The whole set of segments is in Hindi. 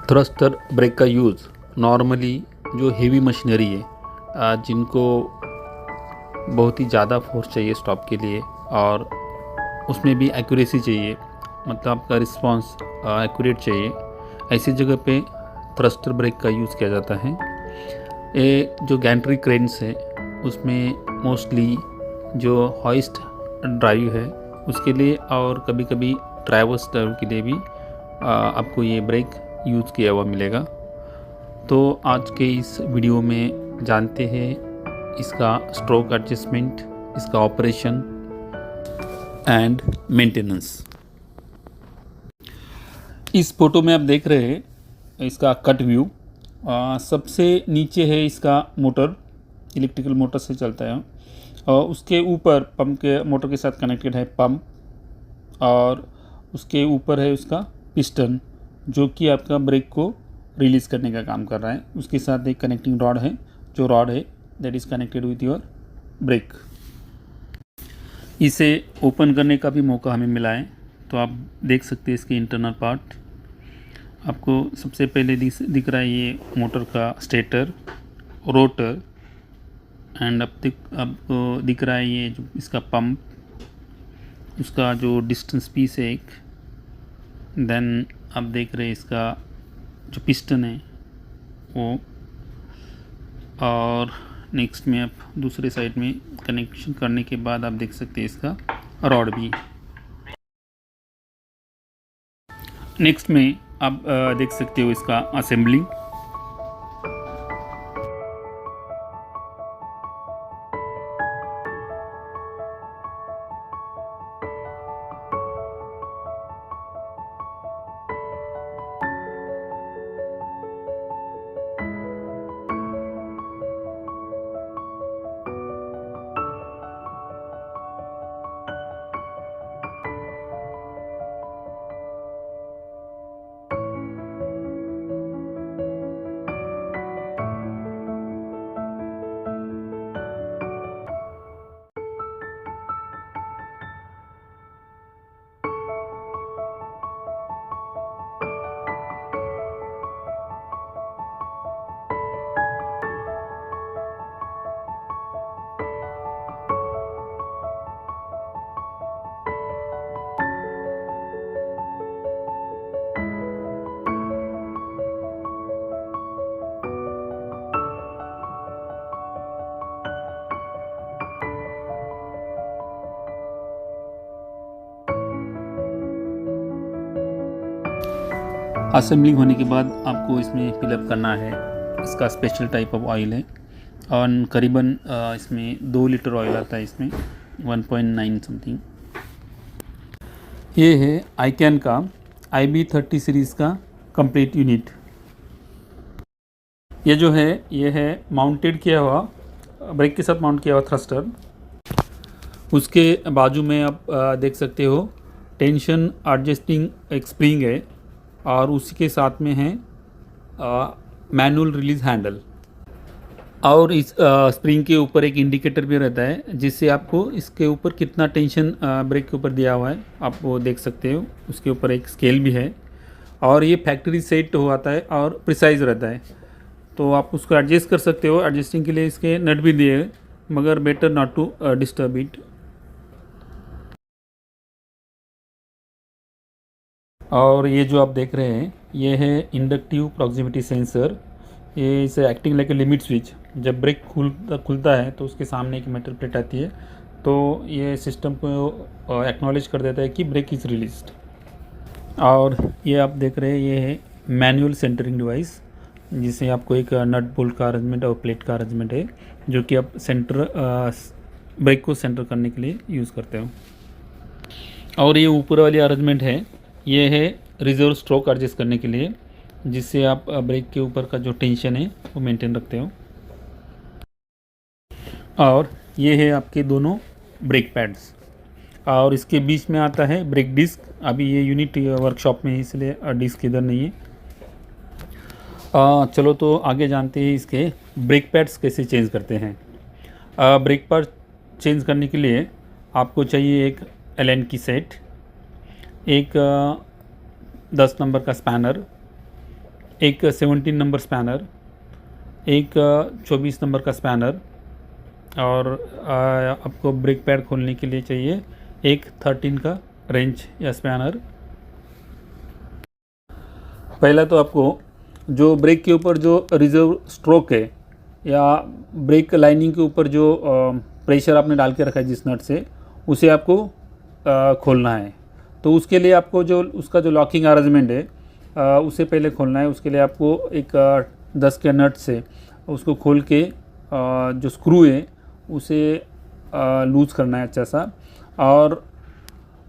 थ्रस्टर ब्रेक का यूज़ नॉर्मली जो हेवी मशीनरी है, जिनको बहुत ही ज़्यादा फोर्स चाहिए स्टॉप के लिए और उसमें भी एक्यूरेसी चाहिए, मतलब आपका रिस्पांस एक्यूरेट चाहिए, ऐसी जगह पे थ्रस्टर ब्रेक का यूज़ किया जाता है। ये जो गैंट्री क्रेन्स है उसमें मोस्टली जो हॉइस्ट ड्राइव है उसके लिए और कभी कभी ट्रैवर्स ड्राइव के लिए भी आपको ये ब्रेक यूज़ किया हुआ मिलेगा। तो आज के इस वीडियो में जानते हैं इसका स्ट्रोक एडजस्टमेंट, इसका ऑपरेशन एंड मेंटेनेंस। इस फोटो में आप देख रहे हैं इसका कट व्यू। सबसे नीचे है इसका मोटर, इलेक्ट्रिकल मोटर से चलता है और उसके ऊपर पंप के मोटर के साथ कनेक्टेड है पंप और उसके ऊपर है उसका पिस्टन जो कि आपका ब्रेक को रिलीज़ करने का काम कर रहा है। उसके साथ एक कनेक्टिंग रॉड है, जो रॉड है that is connected with your brake. इसे ओपन करने का भी मौका हमें मिला है, तो आप देख सकते हैं इसके इंटरनल पार्ट। आपको सबसे पहले दिख रहा है ये मोटर का स्टेटर, रोटर एंड आपको दिख रहा है ये जो इसका पंप, उसका जो डिस्टेंस पीस है एक। देन आप देख रहे हैं इसका जो पिस्टन है वो, और नेक्स्ट में आप दूसरे साइड में कनेक्शन करने के बाद आप देख सकते हैं इसका रॉड भी। नेक्स्ट में आप देख सकते हो इसका असेंबलिंग। असेंबलिंग होने के बाद आपको इसमें फिलअप करना है। इसका स्पेशल टाइप ऑफ ऑयल है और करीबन इसमें 2 लीटर ऑयल आता है, इसमें 1.9 समथिंग। ये है आईकैन का IB30 सीरीज़ का कंप्लीट यूनिट। ये जो है ये है माउंटेड किया हुआ, ब्रेक के साथ माउंट किया हुआ थ्रस्टर। उसके बाजू में आप देख सकते हो टेंशन एडजस्टिंग एक स्प्रिंग है और उसी के साथ में है मैनुअल रिलीज हैंडल, और इस स्प्रिंग के ऊपर एक इंडिकेटर भी रहता है जिससे आपको इसके ऊपर कितना टेंशन ब्रेक के ऊपर दिया हुआ है आप वो देख सकते हो। उसके ऊपर एक स्केल भी है और ये फैक्ट्री सेट हो आता है और प्रिसाइज रहता है, तो आप उसको एडजस्ट कर सकते हो। एडजस्टिंग के लिए इसके नट भी दिए हैं, मगर better not to disturb it. और ये जो आप देख रहे हैं ये है इंडक्टिव प्रॉक्सिमिटी सेंसर। ये इसे acting like a limit switch. जब ब्रेक खुलता है तो उसके सामने एक मेटल प्लेट आती है, तो ये सिस्टम को एक्नॉलेज कर देता है कि ब्रेक इज़ रिलीज्ड। और ये आप देख रहे हैं ये है मैनुअल सेंटरिंग डिवाइस, जिसे आपको एक नट बोल्ट का अरेंजमेंट और प्लेट का अरेंजमेंट है जो कि आप ब्रेक को सेंटर करने के लिए यूज़ करते हो। और ये ऊपर वाली अरेंजमेंट है, ये है रिजर्व स्ट्रोक एडजस्ट करने के लिए, जिससे आप ब्रेक के ऊपर का जो टेंशन है वो मेंटेन रखते हो। और ये है आपके दोनों ब्रेक पैड्स, और इसके बीच में आता है ब्रेक डिस्क। अभी ये यूनिट वर्कशॉप में है इसलिए डिस्क इधर नहीं है। चलो तो आगे जानते हैं इसके ब्रेक पैड्स कैसे चेंज करते हैं। ब्रेक पैड चेंज करने के लिए आपको चाहिए एक एलन की सेट, एक 10 नंबर का स्पैनर, एक 17 नंबर स्पैनर, एक 24 नंबर का स्पैनर, और आपको ब्रेक पैड खोलने के लिए चाहिए एक 13 का रेंच या स्पैनर। पहला तो आपको जो ब्रेक के ऊपर जो रिजर्व स्ट्रोक है या ब्रेक लाइनिंग के ऊपर जो प्रेशर आपने डाल के रखा है जिस नट से, उसे आपको खोलना है। तो उसके लिए आपको जो उसका जो लॉकिंग अरेंजमेंट है उसे पहले खोलना है। उसके लिए आपको एक 10 के नट से उसको खोल के जो स्क्रू है उसे लूज़ करना है अच्छा सा, और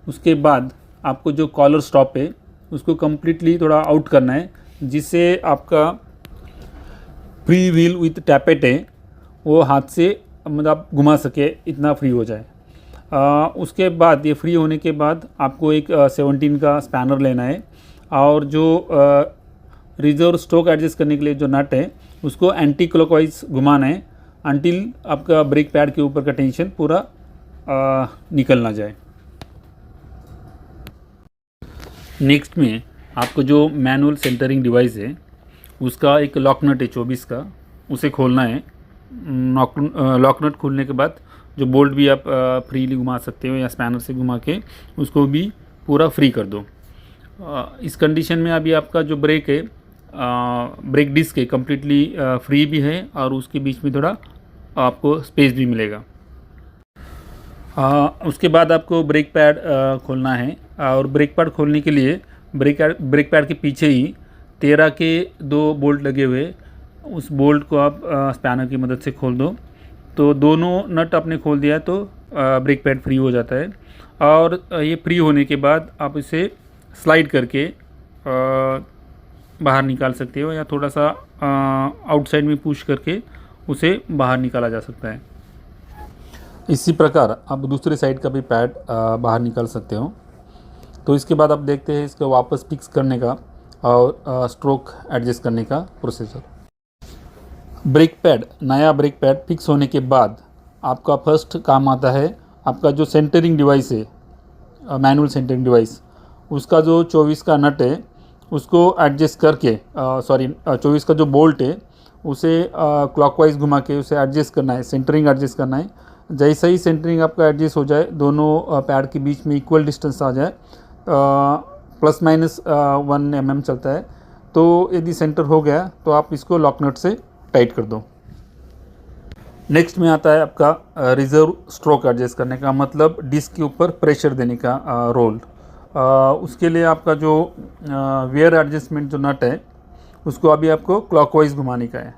उसके बाद आपको जो कॉलर स्टॉप है उसको कम्प्लीटली थोड़ा आउट करना है, जिससे आपका फ्री व्हील विथ टैपेट है वो हाथ से मतलब आप घुमा सके, इतना फ्री हो जाए। उसके बाद ये फ्री होने के बाद आपको एक 17 का स्पैनर लेना है, और जो रिजर्व स्ट्रोक एडजस्ट करने के लिए जो नट है उसको एंटी क्लॉकवाइज घुमाना है अंटिल आपका ब्रेक पैड के ऊपर का टेंशन पूरा निकल ना जाए। नेक्स्ट में आपको जो मैनुअल सेंटरिंग डिवाइस है उसका एक लॉक नट है 24 का, उसे खोलना है। लॉक नट खोलने के बाद जो बोल्ट भी आप फ्रीली घुमा सकते हो या स्पैनर से घुमा के उसको भी पूरा फ्री कर दो। इस कंडीशन में अभी आपका जो ब्रेक है ब्रेक डिस्क है कम्प्लीटली फ्री भी है, और उसके बीच में थोड़ा आपको स्पेस भी मिलेगा। उसके बाद आपको ब्रेक पैड खोलना है, और ब्रेक पैड खोलने के लिए ब्रेक पैड के पीछे ही 13 के 2 बोल्ट लगे हुए, उस बोल्ट को आप स्पैनर की मदद से खोल दो। तो दोनों नट आपने खोल दिया तो ब्रेक पैड फ्री हो जाता है। और ये फ्री होने के बाद आप इसे स्लाइड करके बाहर निकाल सकते हो, या थोड़ा सा आउटसाइड में पुश करके उसे बाहर निकाला जा सकता है। इसी प्रकार आप दूसरे साइड का भी पैड बाहर निकाल सकते हो। तो इसके बाद आप देखते हैं इसको वापस फिक्स करने का और स्ट्रोक एडजस्ट करने का प्रोसीजर। नया ब्रेक पैड फिक्स होने के बाद आपका फर्स्ट काम आता है आपका जो सेंटरिंग डिवाइस है, मैनुअल सेंटरिंग डिवाइस, उसका जो 24 का नट है उसको एडजस्ट करके 24 का जो बोल्ट है उसे क्लॉकवाइज घुमा के उसे एडजस्ट करना है, सेंटरिंग एडजस्ट करना है। जैसे ही सेंटरिंग आपका एडजस्ट हो जाए, दोनों पैड के बीच में इक्वल डिस्टेंस आ जाए, +- 1 mm चलता है, तो यदि सेंटर हो गया तो आप इसको लॉक नट से टाइट कर दो। नेक्स्ट में आता है आपका रिजर्व स्ट्रोक एडजस्ट करने का, मतलब डिस्क के ऊपर प्रेशर देने का रोल। उसके लिए आपका जो वेयर एडजस्टमेंट जो नट है उसको अभी आपको क्लॉकवाइज घुमाने का है,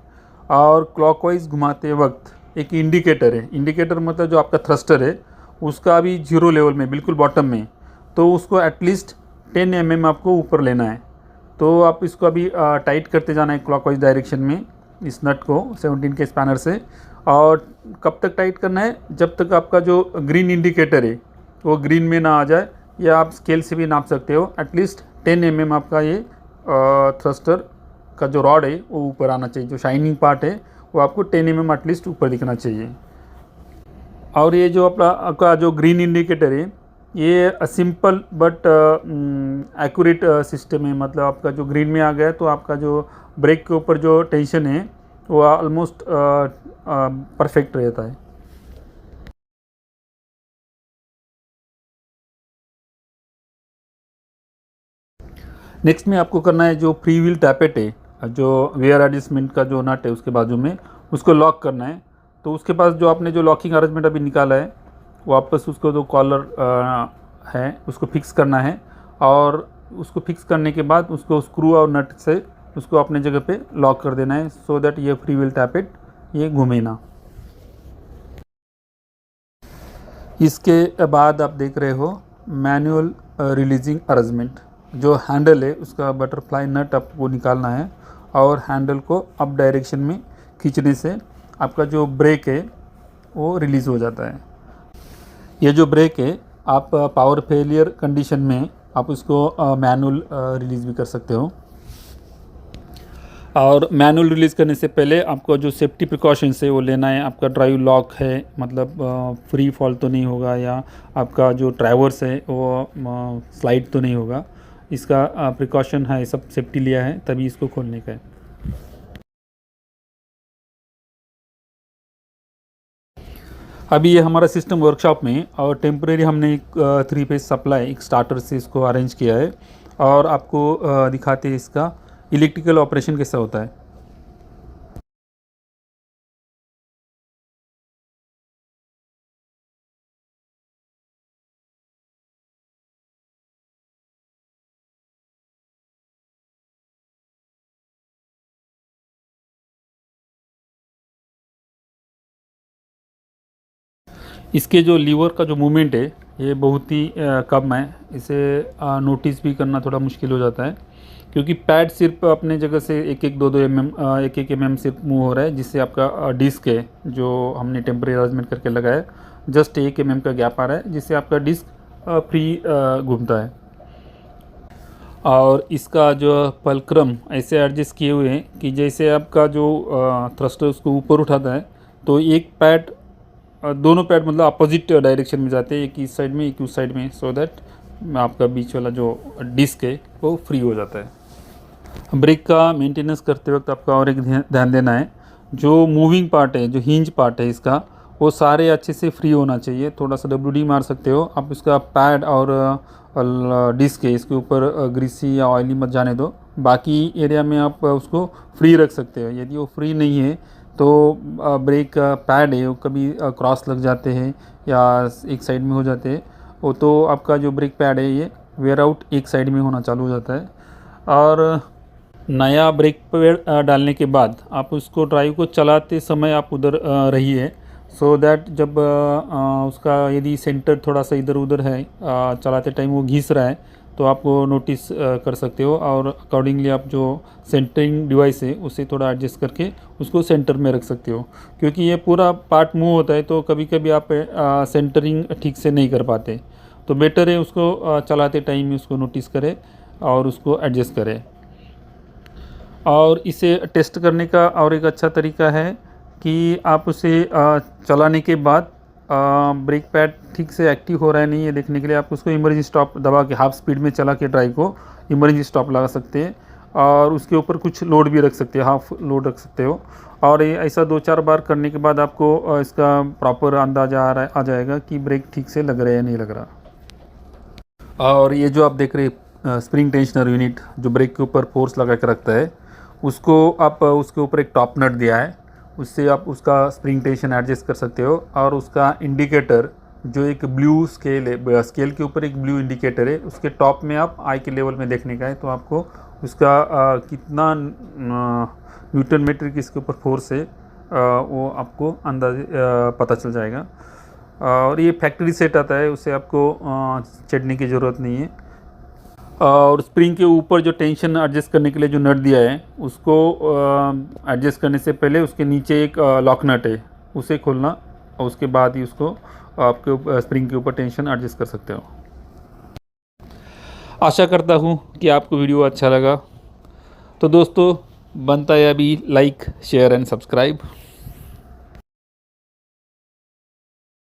और क्लॉकवाइज घुमाते वक्त एक इंडिकेटर है, इंडिकेटर मतलब जो आपका थ्रस्टर है उसका अभी 0 लेवल में बिल्कुल बॉटम में, तो उसको एटलीस्ट 10 mm आपको ऊपर लेना है। तो आप इसको अभी टाइट करते जाना है क्लॉकवाइज डायरेक्शन में इस नट को 17 के स्पैनर से। और कब तक टाइट करना है, जब तक आपका जो ग्रीन इंडिकेटर है वो ग्रीन में ना आ जाए, या आप स्केल से भी नाप सकते हो। एटलीस्ट 10 mm आपका ये थ्रस्टर का जो रॉड है वो ऊपर आना चाहिए, जो शाइनिंग पार्ट है वो आपको 10 mm एटलीस्ट ऊपर दिखना चाहिए। और ये जो आपका जो ग्रीन इंडिकेटर है ये सिंपल बट एक्यूरेट सिस्टम है, मतलब आपका जो ग्रीन में आ गया तो आपका जो ब्रेक के ऊपर जो टेंशन है वो ऑलमोस्ट परफेक्ट रहता है। नेक्स्ट में आपको करना है जो फ्री व्हील टैपेट है, जो वेयर एडजस्टमेंट का जो नट है उसके बाजू में, उसको लॉक करना है। तो उसके पास जो आपने जो लॉकिंग अरेंजमेंट अभी निकाला है वापस उसको जो कॉलर है उसको फिक्स करना है, और उसको फिक्स करने के बाद उसको स्क्रू और नट से उसको अपने जगह पे लॉक कर देना है, सो दैट ये फ्री व्हील टैपेट ये घूमे ना। इसके बाद आप देख रहे हो मैनुअल रिलीजिंग अरेंजमेंट, जो हैंडल है उसका बटरफ्लाई नट आपको निकालना है, और हैंडल को अप डायरेक्शन में खींचने से आपका जो ब्रेक है वो रिलीज़ हो जाता है। ये जो ब्रेक है आप पावर फेलियर कंडीशन में आप उसको मैनुअल रिलीज़ भी कर सकते हो। और मैनुअल रिलीज़ करने से पहले आपको जो सेफ्टी प्रिकॉशंस है वो लेना है। आपका ड्राइव लॉक है, मतलब फ्री फॉल तो नहीं होगा, या आपका जो ट्रैवर्स है वो स्लाइड तो नहीं होगा, इसका प्रिकॉशन है, सब सेफ्टी लिया है तभी इसको खोलने का है। अभी ये हमारा सिस्टम वर्कशॉप में और टेम्परेरी हमने एक 3 फेज सप्लाई एक स्टार्टर से इसको अरेंज किया है और आपको दिखाते हैं इसका इलेक्ट्रिकल ऑपरेशन कैसा होता है। इसके जो लीवर का जो मूवमेंट है ये बहुत ही कम है, इसे नोटिस भी करना थोड़ा मुश्किल हो जाता है क्योंकि पैड सिर्फ अपने जगह से 1-1, 2-2 mm सिर्फ मूव हो रहा है, जिससे आपका डिस्क है जो हमने टेम्परेरी अरेंजमेंट करके लगाया जस्ट 1 mm का गैप आ रहा है, जिससे आपका डिस्क फ्री घूमता है। और इसका जो पल्क्रम ऐसे एडजस्ट किए हुए हैं कि जैसे आपका जो थ्रस्टर उसको ऊपर उठाता है तो एक पैड दोनों पैड मतलब अपोजिट डायरेक्शन में जाते हैं, एक इस साइड में एक उस साइड में, सो दैट आपका बीच वाला जो डिस्क है वो फ्री हो जाता है। ब्रेक का मेंटेनेंस करते वक्त आपका और एक ध्यान देना है, जो मूविंग पार्ट है, जो हिंज पार्ट है इसका, वो सारे अच्छे से फ्री होना चाहिए। थोड़ा सा WD मार सकते हो आप, इसका पैड और डिस्क है इसके ऊपर ग्रीसी या ऑयली मत जाने दो, बाकी एरिया में आप उसको फ्री रख सकते हो। यदि वो फ्री नहीं है तो ब्रेक पैड है वो कभी क्रॉस लग जाते हैं या एक साइड में हो जाते हैं, वो तो आपका जो ब्रेक पैड है ये वेयर आउट एक साइड में होना चालू हो जाता है। और नया ब्रेक पैड डालने के बाद आप उसको ड्राइव को चलाते समय आप उधर रहिए, सो दैट जब उसका यदि सेंटर थोड़ा सा इधर उधर है चलाते टाइम वो घिस रहा है तो आप वो नोटिस कर सकते हो और अकॉर्डिंगली आप जो सेंटरिंग डिवाइस है उसे थोड़ा एडजस्ट करके उसको सेंटर में रख सकते हो, क्योंकि ये पूरा पार्ट मूव होता है तो कभी कभी आप सेंटरिंग ठीक से नहीं कर पाते, तो बेटर है उसको चलाते टाइम में उसको नोटिस करें और उसको एडजस्ट करें। और इसे टेस्ट करने का और एक अच्छा तरीका है कि आप उसे चलाने के बाद ब्रेक पैड ठीक से एक्टिव हो रहा है नहीं है देखने के लिए आप उसको इमरजेंसी स्टॉप दबा के हाफ स्पीड में चला के ड्राइव को इमरजेंसी स्टॉप लगा सकते हैं और उसके ऊपर कुछ लोड भी रख सकते हैं, हाफ लोड रख सकते हो। और ये ऐसा 2-4 बार करने के बाद आपको इसका प्रॉपर अंदाज़ा आ जाएगा कि ब्रेक ठीक से लग रहा है या नहीं लग रहा। और ये जो आप देख रहे स्प्रिंग टेंशनर यूनिट जो ब्रेक के ऊपर फोर्स लगा के रखता है, उसको आप उसके ऊपर एक टॉप नट दिया है, उससे आप उसका स्प्रिंग टेंशन एडजस्ट कर सकते हो। और उसका इंडिकेटर जो एक ब्लू स्केल है, स्केल के ऊपर एक ब्लू इंडिकेटर है, उसके टॉप में आप आई के लेवल में देखने का है तो आपको उसका कितना न्यूटन मीटर की इसके ऊपर फोर्स है वो आपको अंदाज पता चल जाएगा। और ये फैक्ट्री सेट आता है, उससे आपको चढ़ने की ज़रूरत नहीं है। और स्प्रिंग के ऊपर जो टेंशन एडजस्ट करने के लिए जो नट दिया है उसको एडजस्ट करने से पहले उसके नीचे एक लॉक नट है, उसे खोलना और उसके बाद ही उसको आपके स्प्रिंग के ऊपर टेंशन एडजस्ट कर सकते हो। आशा करता हूँ कि आपको वीडियो अच्छा लगा। तो दोस्तों बनता है अभी लाइक शेयर एंड सब्सक्राइब।